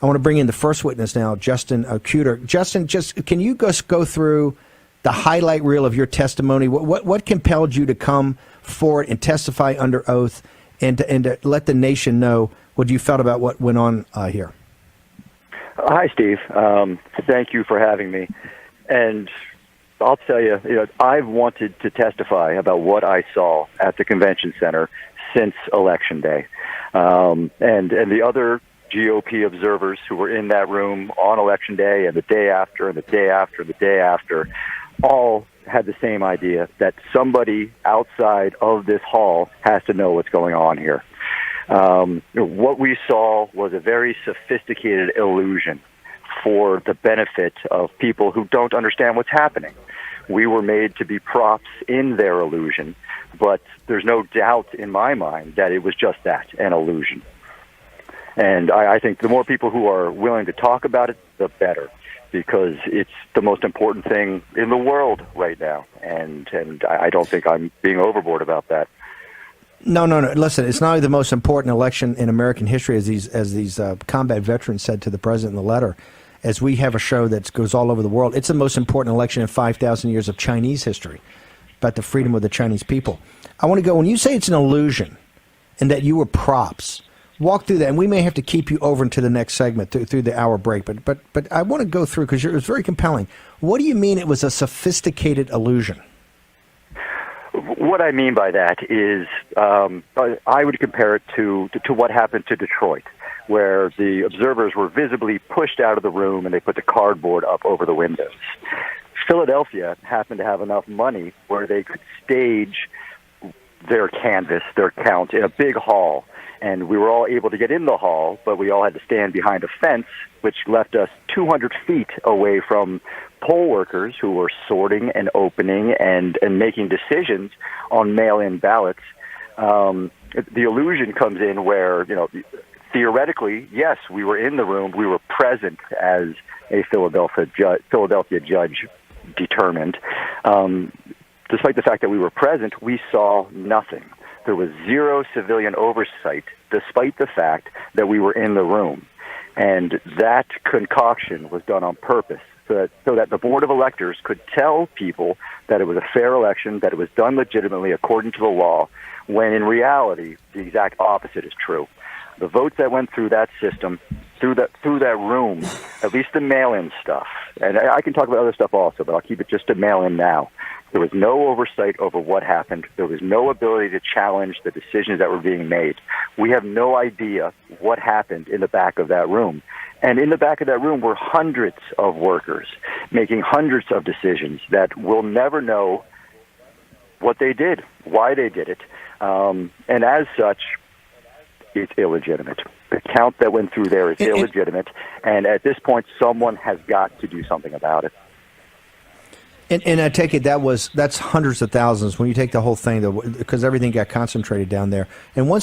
I want to bring in the first witness now, Justin Cuter. Justin, just can you just go through the highlight reel of your testimony? What compelled you to come forward and testify under oath and to let the nation know what you felt about what went on here? Hi, Steve. Thank you for having me. And I'll tell you, I've wanted to testify about what I saw at the convention center since Election Day. And the other GOP observers who were in that room on Election Day and the day after and the day after and the day after all had the same idea that somebody outside of this hall has to know what's going on here. What we saw was a very sophisticated illusion for the benefit of people who don't understand what's happening. We were made to be props in their illusion, but there's no doubt in my mind that it was just that, an illusion. And I think the more people who are willing to talk about it, the better, because it's the most important thing in the world right now. And I don't think I'm being overboard about that. No. Listen, it's not only the most important election in American history, as these combat veterans said to the president in the letter. As we have a show that goes all over the world, it's the most important election in 5,000 years of Chinese history, about the freedom of the Chinese people. I want to go, when you say it's an illusion and that you were props, walk through that, and we may have to keep you over into the next segment through the hour break, but I want to go through, because it was very compelling. What do you mean it was a sophisticated illusion? What I mean by that is I would compare it to what happened to Detroit, where the observers were visibly pushed out of the room and they put the cardboard up over the windows. Philadelphia happened to have enough money where they could stage their canvass, their count, in a big hall. And we were all able to get in the hall, but we all had to stand behind a fence, which left us 200 feet away from poll workers who were sorting and opening and making decisions on mail-in ballots. The illusion comes in where, theoretically, yes, we were in the room, we were present as a Philadelphia judge determined. Despite the fact that we were present, we saw nothing. There was zero civilian oversight, despite the fact that we were in the room. And that concoction was done on purpose so that the Board of Electors could tell people that it was a fair election, that it was done legitimately according to the law, when in reality, the exact opposite is true. The votes that went through that system, through that room, at least the mail-in stuff, and I can talk about other stuff also, but I'll keep it just to mail-in now. There was no oversight over what happened. There was no ability to challenge the decisions that were being made. We have no idea what happened in the back of that room. And in the back of that room were hundreds of workers making hundreds of decisions that we'll never know what they did, why they did it. And as such, it's illegitimate. The count that went through there is illegitimate. And at this point, someone has got to do something about it. And I take it that's hundreds of thousands when you take the whole thing, because everything got concentrated down there. And once